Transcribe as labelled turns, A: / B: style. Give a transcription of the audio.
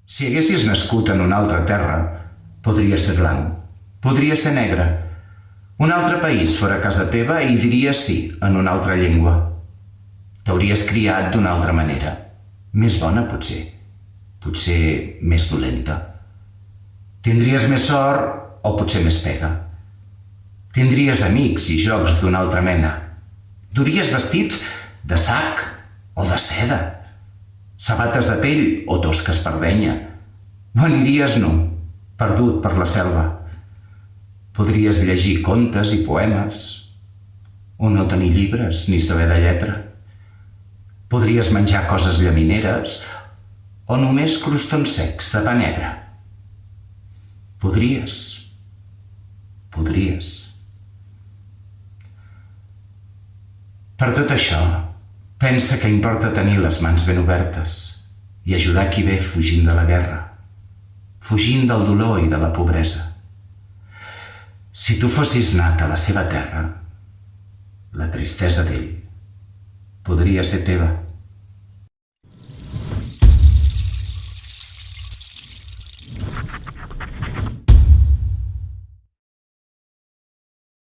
A: Si haguessis nascut en una altra terra, podria ser blanc, podria ser negre. Un altre país fora casa teva i diries sí en una altra llengua. T'hauries criat d'una altra manera, més bona potser més dolenta. Tindries més sort o potser més pega. Tindries amics i jocs d'una altra mena. Duries vestits de sac o de seda, sabates de pell o tosques per denya. O aniries nu, perdut per la selva. Podries llegir contes i poemes, o no tenir llibres ni saber de lletra. Podries menjar coses llamineres o només crostons secs de pa negre. Podries. Per tot això, pensa que importa tenir les mans ben obertes i ajudar qui ve fugint de la guerra, fugint del dolor i de la pobresa. Si tu fossis nat a la seva terra, la tristesa d'ell podria ser teva.